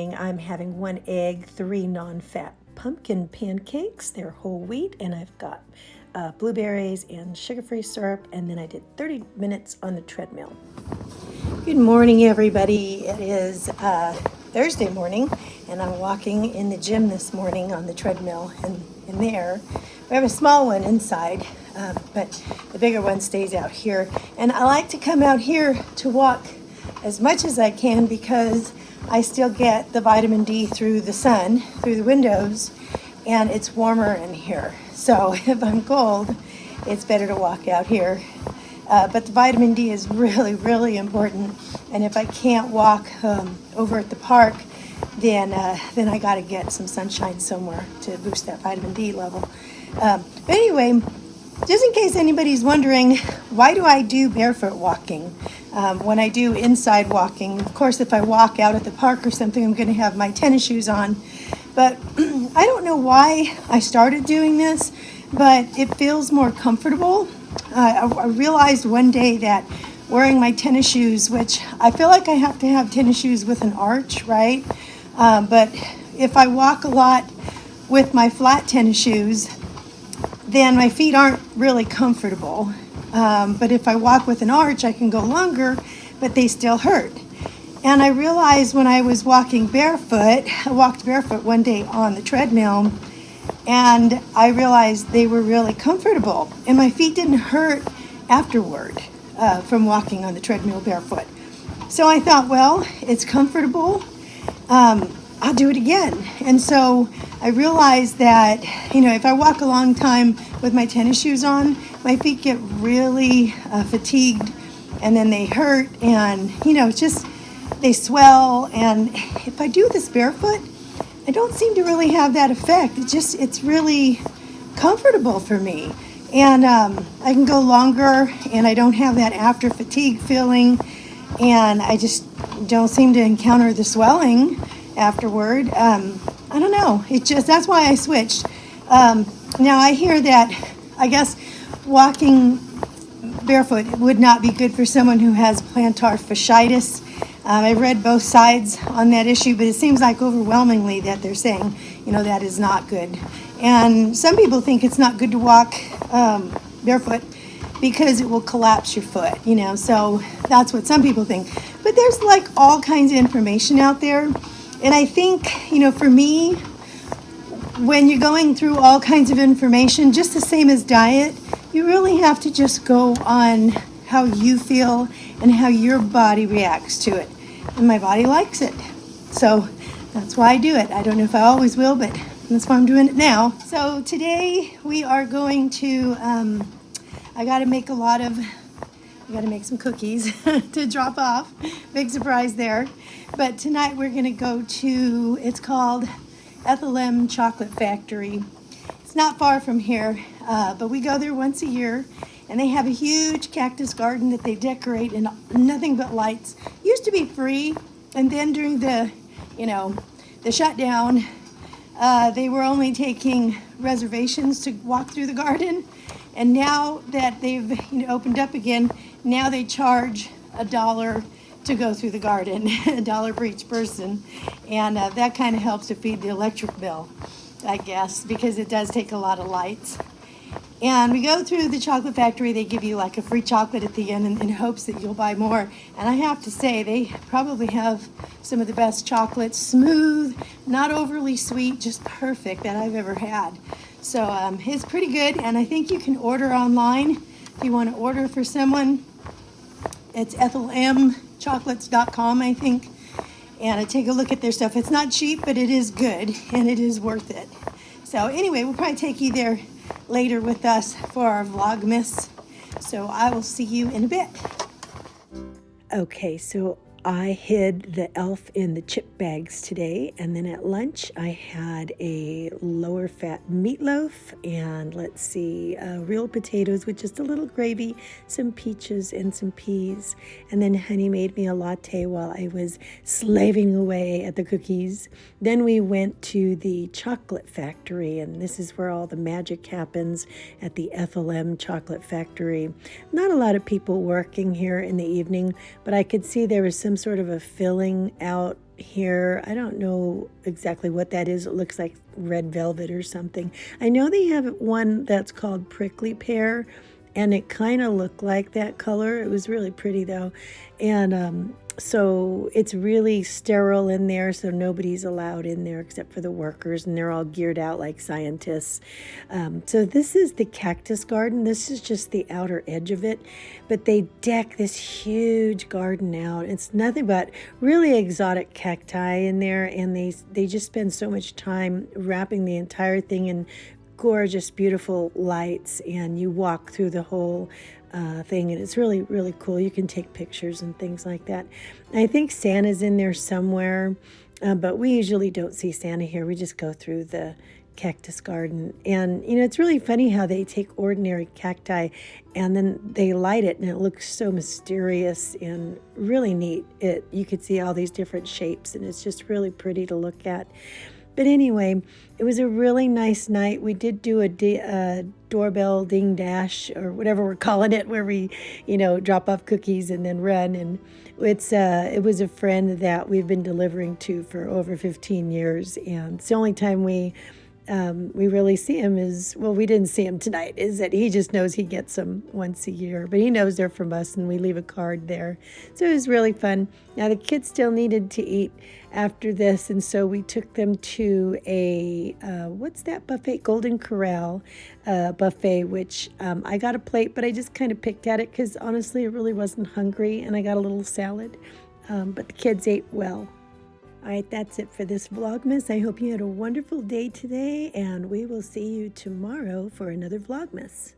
morning I'm having 1 egg, 3 non-fat pumpkin pancakes. They're whole wheat, and I've got blueberries and sugar-free syrup, and then I did 30 minutes on the treadmill. Good morning, everybody. It is Thursday morning, and I'm walking in the gym this morning on the treadmill, and in there we have a small one inside, but the bigger one stays out here. And I like to come out here to walk as much as I can because I still get the vitamin D through the sun, through the windows, and it's warmer in here. So if I'm cold, it's better to walk out here. But the vitamin D is really, really important. And if I can't walk over at the park, then I got to get some sunshine somewhere to boost that vitamin D level. But anyway, just in case anybody's wondering, why do I do barefoot walking when I do inside walking? Of course, if I walk out at the park or something, I'm going to have my tennis shoes on. But I don't know why I started doing this, but it feels more comfortable. I realized one day that wearing my tennis shoes, which I feel like I have to have tennis shoes with an arch, right? But if I walk a lot with my flat tennis shoes, then my feet aren't really comfortable. But if I walk with an arch, I can go longer, but they still hurt. And I realized when I was walking barefoot, I walked barefoot one day on the treadmill, and I realized they were really comfortable. And my feet didn't hurt afterward from walking on the treadmill barefoot. So I thought, well, it's comfortable. I'll do it again. And so I realized that, if I walk a long time with my tennis shoes on, my feet get really fatigued, and then they hurt, and, they swell. And if I do this barefoot, I don't seem to really have that effect. It's really comfortable for me. And I can go longer, and I don't have that after fatigue feeling, and I just don't seem to encounter the swelling afterward. I don't know. That's why I switched. Now I hear that, I guess, walking barefoot would not be good for someone who has plantar fasciitis. I've read both sides on that issue, but it seems like overwhelmingly that they're saying, that is not good. And some people think it's not good to walk barefoot because it will collapse your foot, so that's what some people think. But there's all kinds of information out there. And I think, for me, when you're going through all kinds of information, just the same as diet, you really have to just go on how you feel and how your body reacts to it. And my body likes it. So that's why I do it. I don't know if I always will, but that's why I'm doing it now. So today we are going to, I got to make some cookies to drop off. Big surprise there. But tonight we're going to go to, it's called Ethel M Chocolate Factory. It's not far from here, but we go there once a year, and they have a huge cactus garden that they decorate in nothing but lights. Used to be free, and then during the shutdown, they were only taking reservations to walk through the garden. And now that they've opened up again, now they charge $1 to go through the garden, $1 for each person. And that kind of helps to feed the electric bill, I guess, because it does take a lot of lights. And we go through the chocolate factory. They give you a free chocolate at the end in hopes that you'll buy more. And I have to say, they probably have some of the best chocolate, smooth, not overly sweet, just perfect that I've ever had. So it's pretty good. And I think you can order online if you want to order for someone. It's ethelmchocolates.com, I think. And I take a look at their stuff. It's not cheap, but it is good, and it is worth it. So anyway, we'll probably take you there later with us for our Vlogmas. So I will see you in a bit. Okay, so I hid the elf in the chip bags today, and then at lunch I had a lower fat meatloaf and real potatoes with just a little gravy, some peaches and some peas, and then Honey made me a latte while I was slaving away at the cookies. Then we went to the chocolate factory, and this is where all the magic happens at the Ethel M Chocolate Factory. Not a lot of people working here in the evening, but I could see there was some some sort of a filling out here. I don't know exactly what that is. It looks like red velvet or something. I know they have one that's called prickly pear, and it kind of looked like that color. It was really pretty though. And so it's really sterile in there, so nobody's allowed in there except for the workers, and they're all geared out like scientists. So this is the cactus garden. This is just the outer edge of it, but they deck this huge garden out. It's nothing but really exotic cacti in there, and they just spend so much time wrapping the entire thing in gorgeous, beautiful lights, and you walk through the whole thing, and it's really, really cool. You can take pictures and things like that. I think Santa's in there somewhere, but we usually don't see Santa here. We just go through the cactus garden. And, you know, it's really funny how they take ordinary cacti and then they light it, and it looks so mysterious and really neat. You could see all these different shapes, and it's just really pretty to look at. But anyway, it was a really nice night. We did do a doorbell ding dash, or whatever we're calling it, where we, drop off cookies and then run. And it was a friend that we've been delivering to for over 15 years. And it's the only time we really see him we didn't see him tonight, is that he just knows he gets them once a year, but he knows they're from us, and we leave a card there. So it was really fun. Now the kids still needed to eat after this, and so we took them to a, what's that buffet? Golden Corral buffet, which I got a plate, but I just kind of picked at it because honestly I really wasn't hungry, and I got a little salad, but the kids ate well. All right, that's it for this Vlogmas. I hope you had a wonderful day today, and we will see you tomorrow for another Vlogmas.